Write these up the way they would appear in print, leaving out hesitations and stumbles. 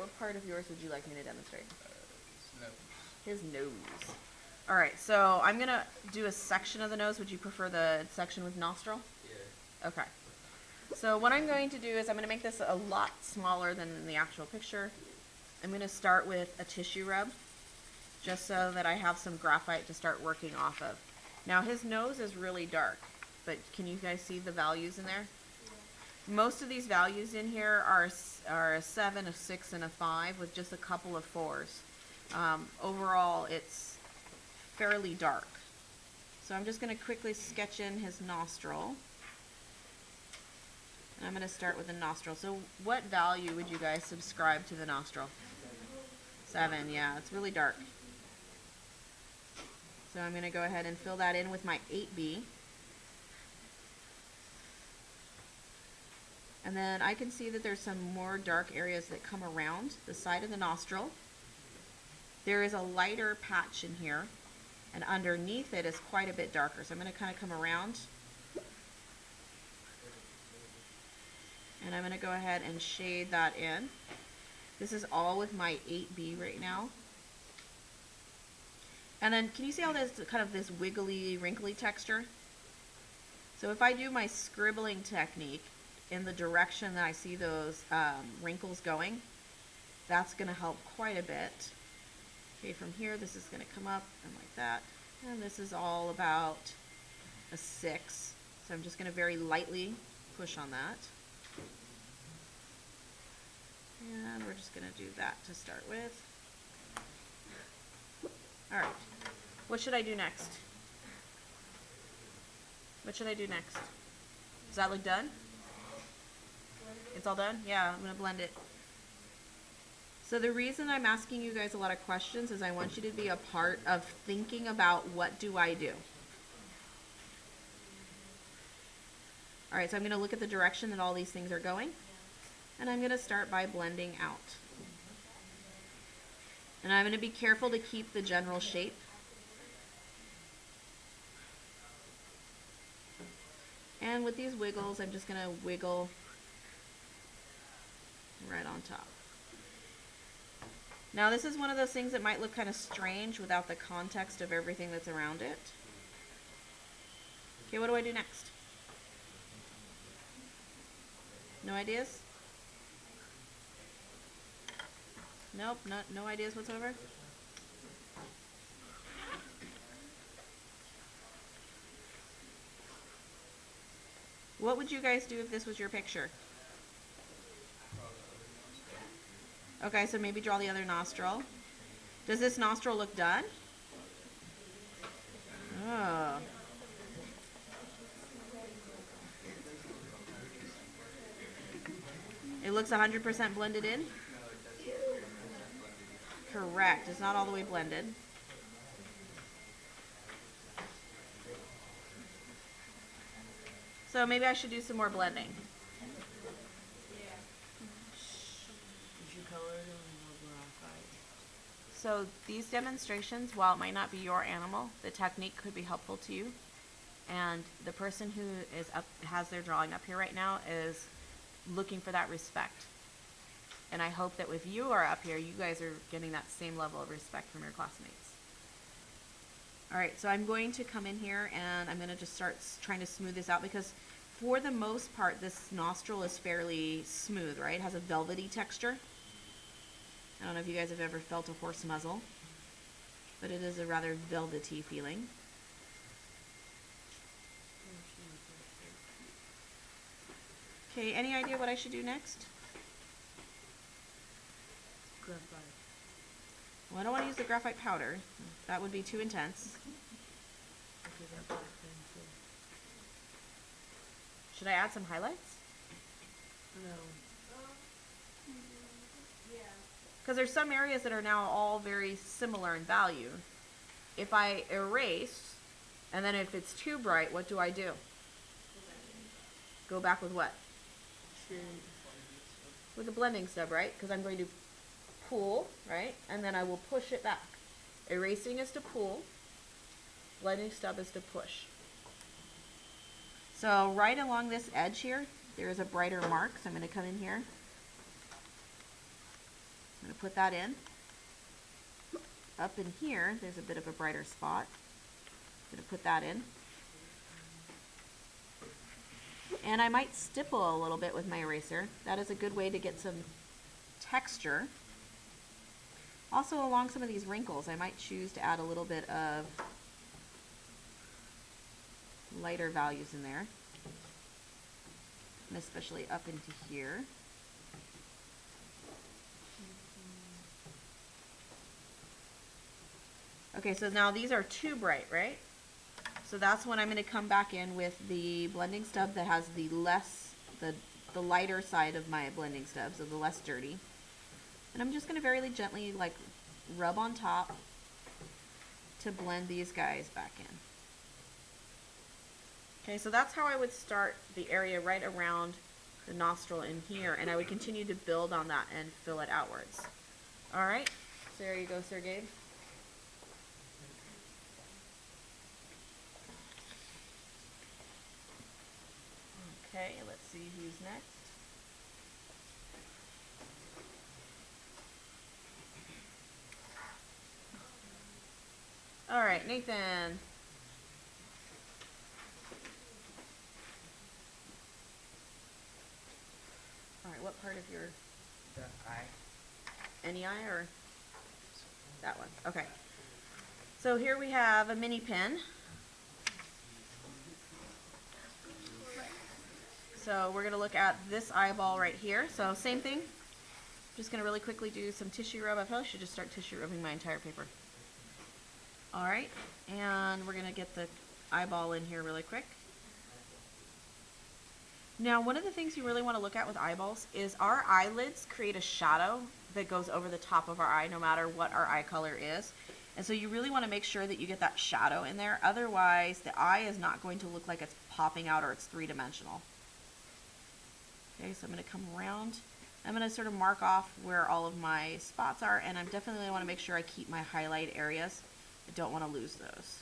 What part of yours would you like me to demonstrate? His nose. His nose. All right, so I'm gonna do a section of the nose. Would you prefer the section with nostril? Yeah. Okay. So what I'm going to do is I'm going to make this a lot smaller than in the actual picture. I'm going to start with a tissue rub, just so that I have some graphite to start working off of. Now his nose is really dark, but can you guys see the values in there? Yeah. Most of these values in here are a 7, a 6, and a 5 with just a couple of 4s. Overall, it's fairly dark. So I'm just going to quickly sketch in his nostril. And I'm going to start with the nostril. So what value would you guys subscribe to the nostril? 7, yeah, it's really dark. So I'm going to go ahead and fill that in with my 8B. And then I can see that there's some more dark areas that come around the side of the nostril. There is a lighter patch in here, and underneath it is quite a bit darker. So I'm going to kind of come around. And I'm going to go ahead and shade that in. This is all with my 8B right now. And then can you see how there's kind of this wiggly, wrinkly texture? So if I do my scribbling technique in the direction that I see those wrinkles going, that's going to help quite a bit. Okay, from here this is going to come up and like that. And this is all about a 6. So I'm just going to very lightly push on that. And we're just going to do that to start with. Alright, what should I do next? What should I do next? Does that look done? It's all done? Yeah, I'm going to blend it. So the reason I'm asking you guys a lot of questions is I want you to be a part of thinking about what do I do. Alright, so I'm going to look at the direction that all these things are going. And I'm going to start by blending out. And I'm going to be careful to keep the general shape. And with these wiggles, I'm just going to wiggle right on top. Now this is one of those things that might look kind of strange without the context of everything that's around it. Okay, what do I do next? No ideas? Nope, no ideas whatsoever? What would you guys do if this was your picture? Okay, so maybe draw the other nostril. Does this nostril look done? Oh. It looks 100% blended in? Correct. It's not all the way blended. So maybe I should do some more blending. So these demonstrations, while it might not be your animal, the technique could be helpful to you. And the person who is up, has their drawing up here right now, is looking for that respect. And I hope that if you are up here, you guys are getting that same level of respect from your classmates. Alright, so I'm going to come in here and I'm going to just start trying to smooth this out, because for the most part this nostril is fairly smooth, right? It has a velvety texture. I don't know if you guys have ever felt a horse muzzle, but it is a rather velvety feeling. Okay, any idea what I should do next? Graphite. Well, I don't want to use the graphite powder. That would be too intense. Okay, that black thing too. Should I add some highlights? No. Because there's some areas that are now all very similar in value. If I erase, and then if it's too bright, what do I do? Go back with what? Shade. With the blending stub, right? Because I'm going to pull, right? And then I will push it back. Erasing is to pull. Blending stub is to push. So right along this edge here, there is a brighter mark. So I'm going to come in here. I'm going to put that in. Up in here, there's a bit of a brighter spot. I'm going to put that in. And I might stipple a little bit with my eraser. That is a good way to get some texture. Also, along some of these wrinkles, I might choose to add a little bit of lighter values in there. And especially up into here. Okay, so now these are too bright, right? So that's when I'm going to come back in with the blending stub that has the lighter side of my blending stub, so the less dirty. And I'm just going to very gently like rub on top to blend these guys back in. Okay, so that's how I would start the area right around the nostril in here, and I would continue to build on that and fill it outwards. All right, so there you go, Sir Gabe. Okay, let's see who's next. All right, Nathan. All right, what part of your... The eye. Any eye or that one? Okay. So here we have a mini pen. So we're going to look at this eyeball right here. So same thing. Just going to really quickly do some tissue rub. I probably should just start tissue rubbing my entire paper. All right. And we're going to get the eyeball in here really quick. Now, one of the things you really want to look at with eyeballs is our eyelids create a shadow that goes over the top of our eye no matter what our eye color is. And so you really want to make sure that you get that shadow in there. Otherwise, the eye is not going to look like it's popping out or it's three-dimensional. Okay, so I'm going to come around. I'm going to sort of mark off where all of my spots are, and I definitely want to make sure I keep my highlight areas. I don't want to lose those.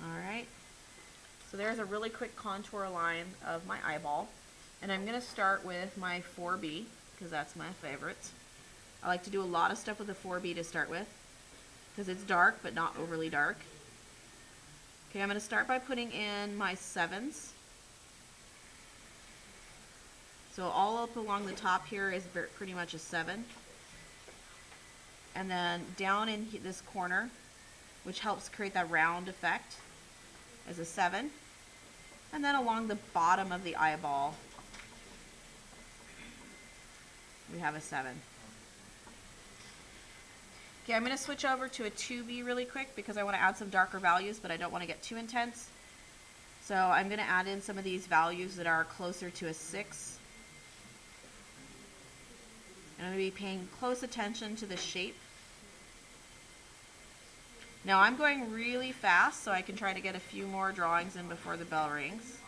All right. So there's a really quick contour line of my eyeball. And I'm going to start with my 4B, because that's my favorite. I like to do a lot of stuff with the 4B to start with, because it's dark, but not overly dark. Okay, I'm going to start by putting in my 7s. So all up along the top here is pretty much a 7. And then down in this corner, which helps create that round effect, is a 7. And then along the bottom of the eyeball, we have a 7. Okay, I'm going to switch over to a 2B really quick because I want to add some darker values, but I don't want to get too intense. So I'm going to add in some of these values that are closer to a 6. And I'm going to be paying close attention to the shape. Now I'm going really fast so I can try to get a few more drawings in before the bell rings.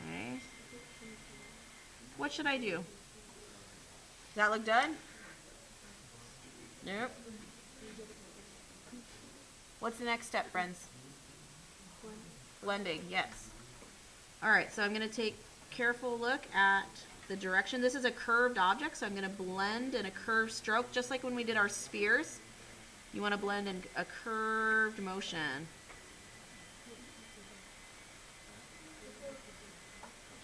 Okay. What should I do? Does that look done? Nope. What's the next step, friends? Blending, yes. Alright, so I'm going to take a careful look at the direction. This is a curved object, so I'm going to blend in a curved stroke, just like when we did our spheres. You want to blend in a curved motion.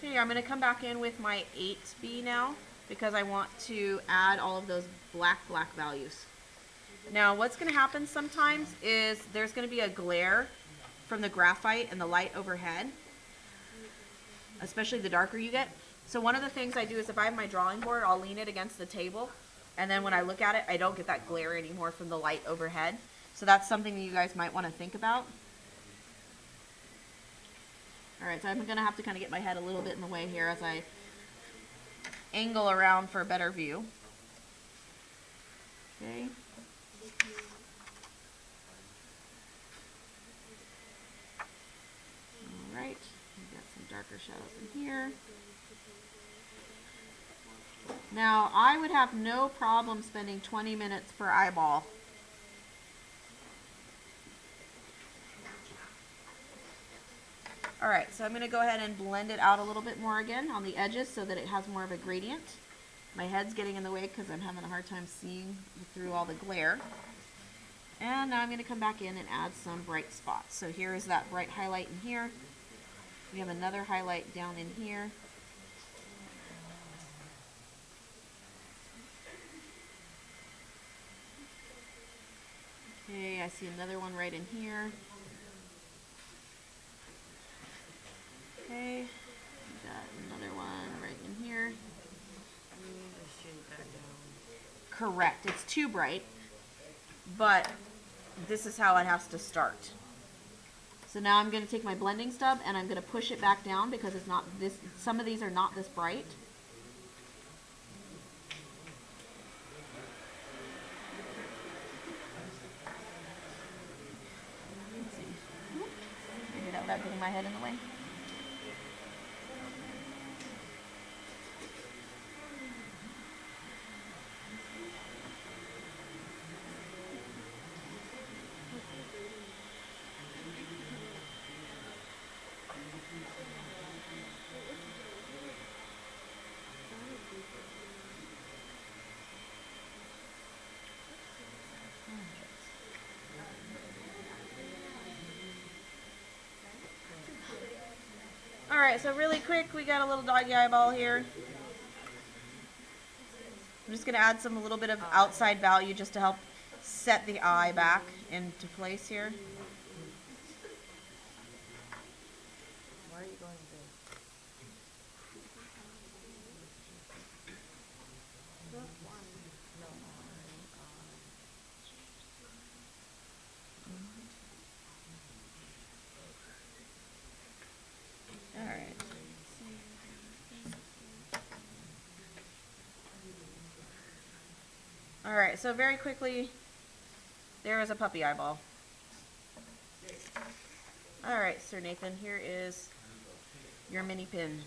Okay, I'm going to come back in with my 8B now, because I want to add all of those black values. Now, what's going to happen sometimes is there's going to be a glare from the graphite and the light overhead, especially the darker you get. So one of the things I do is if I have my drawing board, I'll lean it against the table, and then when I look at it, I don't get that glare anymore from the light overhead. So that's something that you guys might want to think about. Alright, so I'm going to have to kind of get my head a little bit in the way here as I angle around for a better view. Okay. Alright, we've got some darker shadows in here. Now, I would have no problem spending 20 minutes per eyeball. All right, so I'm going to go ahead and blend it out a little bit more again on the edges so that it has more of a gradient. My head's getting in the way because I'm having a hard time seeing through all the glare. And now I'm going to come back in and add some bright spots. So here is that bright highlight in here. We have another highlight down in here. Okay, I see another one right in here. Okay, we got another one right in here. We need to shade that down. Correct, it's too bright, but this is how it has to start. So now I'm going to take my blending stub and I'm going to push it back down because it's not this, some of these are not this bright. Let's see. Maybe that without getting my head in the way. Alright, so really quick, we got a little doggy eyeball here. I'm just going to add some a little bit of outside value just to help set the eye back into place here. Why are you going there? Alright. Alright, so very quickly, there is a puppy eyeball. Alright, Sir Nathan, here is your mini pin.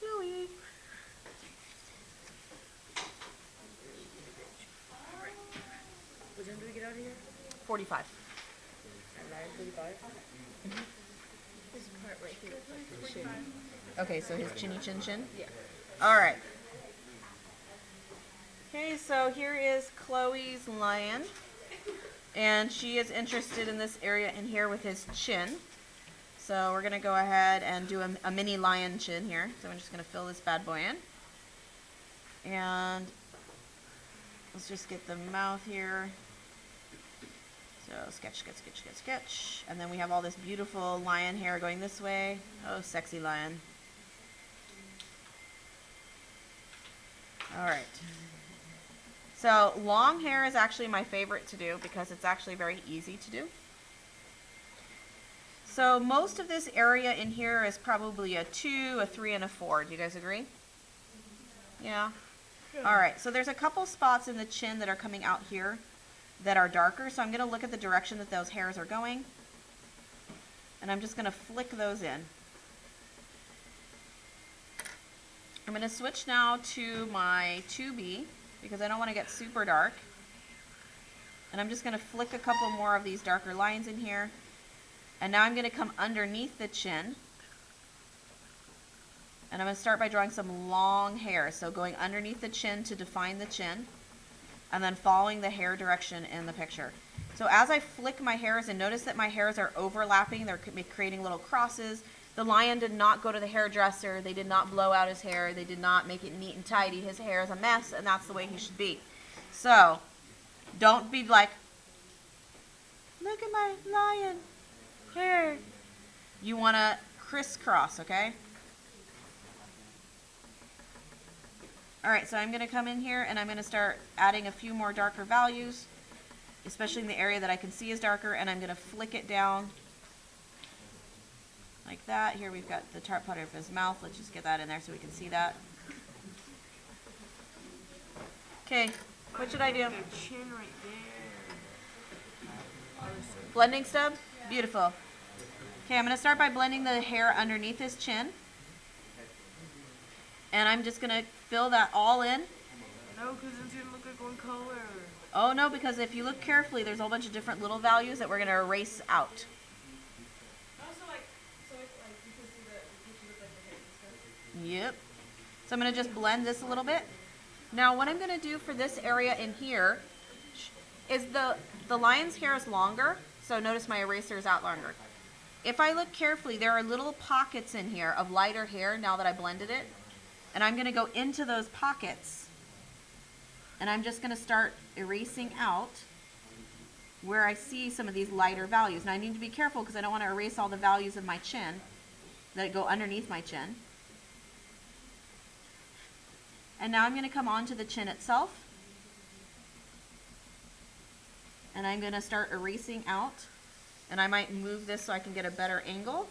Chloe. What time do we get out of here? 45. At 9:45? This part right here is like the chin. Okay, so his chinny chin chin? Yeah. Alright. Okay, so here is Chloe's lion. And she is interested in this area in here with his chin. So we're going to go ahead and do a mini lion chin here. So I'm just going to fill this bad boy in. And let's just get the mouth here. So sketch, sketch, sketch, sketch, sketch. And then we have all this beautiful lion hair going this way. Oh, sexy lion. All right. So long hair is actually my favorite to do because it's actually very easy to do. So most of this area in here is probably a 2, a 3, and a 4. Do you guys agree? Yeah? All right, so there's a couple spots in the chin that are coming out here that are darker. So I'm going to look at the direction that those hairs are going. And I'm just going to flick those in. I'm going to switch now to my 2B because I don't want to get super dark. And I'm just going to flick a couple more of these darker lines in here. And now I'm going to come underneath the chin. And I'm going to start by drawing some long hair. So going underneath the chin to define the chin. And then following the hair direction in the picture. So as I flick my hairs, and notice that my hairs are overlapping, they're creating little crosses. The lion did not go to the hairdresser. They did not blow out his hair. They did not make it neat and tidy. His hair is a mess, and that's the way he should be. So don't be like, look at my lion hair. You want to crisscross, okay? All right, so I'm going to come in here, and I'm going to start adding a few more darker values, especially in the area that I can see is darker, and I'm going to flick it down like that. Here we've got the top part of his mouth. Let's just get that in there so we can see that. Okay, what should I do? The chin right there. Blending stub? Beautiful. Okay, I'm going to start by blending the hair underneath his chin. And I'm just going to fill that all in. No, because it's going to look like one color. Oh no, because if you look carefully, there's a whole bunch of different little values that we're going to erase out. Yep. So I'm going to just blend this a little bit. Now what I'm going to do for this area in here is the lion's hair is longer, so notice my eraser is out longer. If I look carefully, there are little pockets in here of lighter hair now that I blended it. And I'm going to go into those pockets. And I'm just going to start erasing out where I see some of these lighter values. And I need to be careful because I don't want to erase all the values of my chin that go underneath my chin. And now I'm going to come onto the chin itself. And I'm going to start erasing out. And I might move this so I can get a better angle.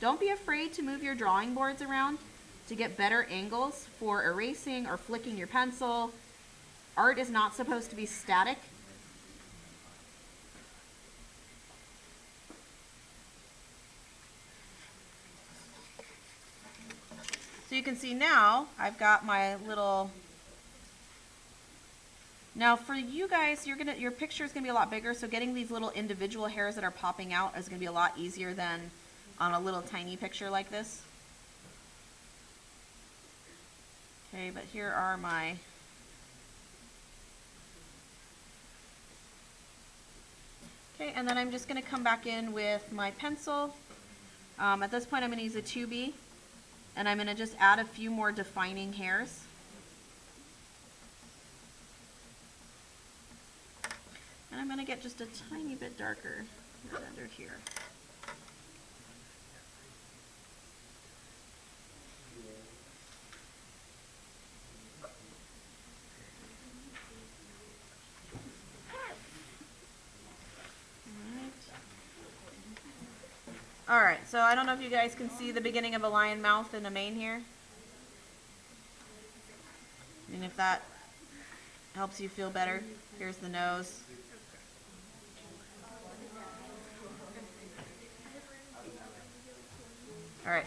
Don't be afraid to move your drawing boards around to get better angles for erasing or flicking your pencil. Art is not supposed to be static. So you can see now I've got my little. Now for you guys, your picture is going to be a lot bigger, so getting these little individual hairs that are popping out is going to be a lot easier than on a little tiny picture like this. Okay, but here are my. Okay, and then I'm just going to come back in with my pencil. At this point I'm going to use a 2B, and I'm going to just add a few more defining hairs. And I'm going to get just a tiny bit darker right under here. Alright, so I don't know if you guys can see the beginning of a lion mouth and a mane here. And if that helps you feel better, here's the nose. Alright.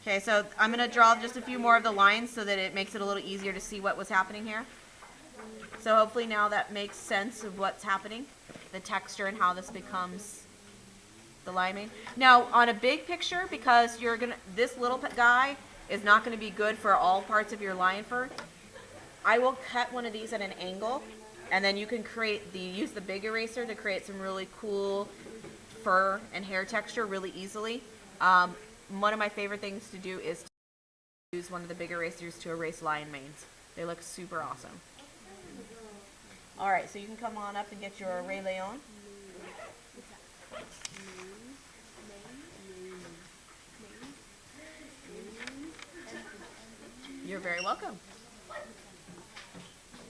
Okay, so I'm going to draw just a few more of the lines so that it makes it a little easier to see what was happening here. So hopefully now that makes sense of what's happening, the texture and how this becomes the lion mane. Now on a big picture, because this little guy is not going to be good for all parts of your lion fur, I will cut one of these at an angle, and then you can use the big eraser to create some really cool fur and hair texture really easily. One of my favorite things to do is to use one of the big erasers to erase lion manes. They look super awesome. Alright, so you can come on up and get your Rey Leon. You're very welcome.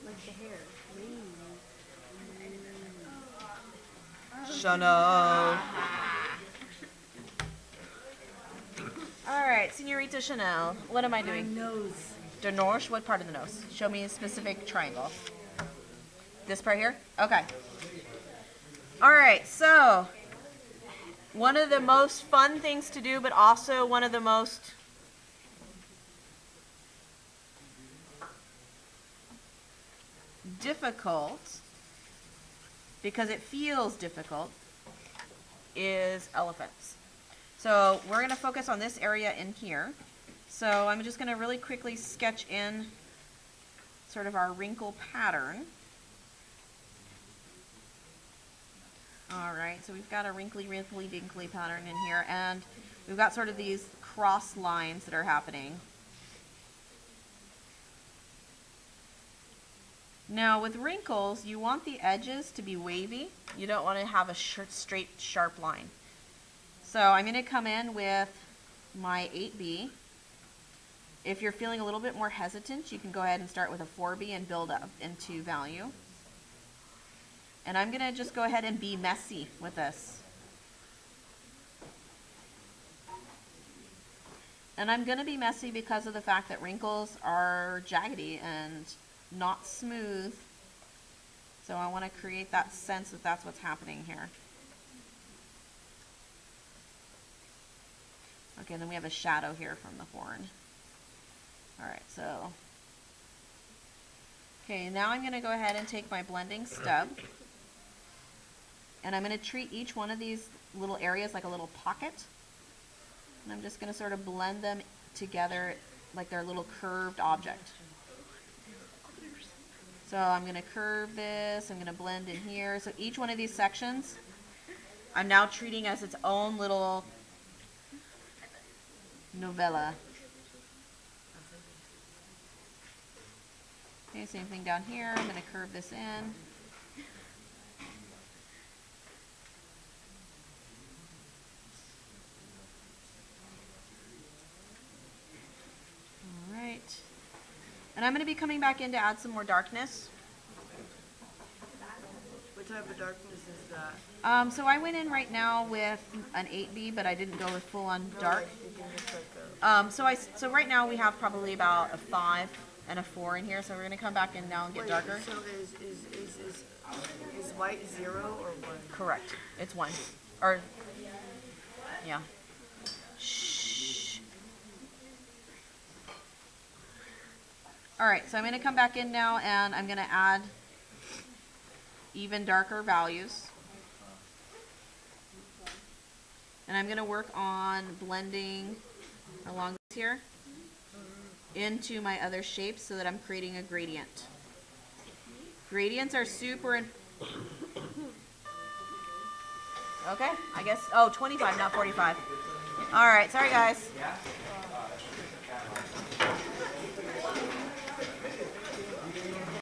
Like the hair. Chanel. Alright, Senorita Chanel. What am I doing? Nose. The nose? What part of the nose? Show me a specific triangle. This part here? Okay. Alright, so one of the most fun things to do, but also one of the most difficult, because it feels difficult, is elephants. So we're going to focus on this area in here. So I'm just going to really quickly sketch in sort of our wrinkle pattern. Alright, so we've got a wrinkly, dinkly pattern in here, and we've got sort of these cross lines that are happening. Now with wrinkles, you want the edges to be wavy. You don't want to have a straight, sharp line. So I'm going to come in with my 8B. If you're feeling a little bit more hesitant, you can go ahead and start with a 4B and build up into value. And I'm going to just go ahead and be messy with this. And I'm going to be messy because of the fact that wrinkles are jaggedy and not smooth. So I want to create that sense that that's what's happening here. Okay, and then we have a shadow here from the horn. Alright, so. Okay, now I'm going to go ahead and take my blending stub. And I'm going to treat each one of these little areas like a little pocket. And I'm just going to sort of blend them together like they're a little curved object. So I'm going to curve this, I'm going to blend in here. So each one of these sections, I'm now treating as its own little novella. Okay, same thing down here. I'm going to curve this in. All right. And I'm going to be coming back in to add some more darkness. What type of darkness is that? So I went in right now with an 8B, but I didn't go with full on dark. Like, you can just like So right now we have probably about a 5 and a 4 in here. So we're going to come back in now and get Wait, darker. So is white 0 or 1? Correct. It's 1. Or, yeah. Shh. All right, so I'm going to come back in now and I'm going to add even darker values. And I'm going to work on blending along this here into my other shapes so that I'm creating a gradient. Gradients are super okay, I guess, 25, not 45. All right, sorry guys.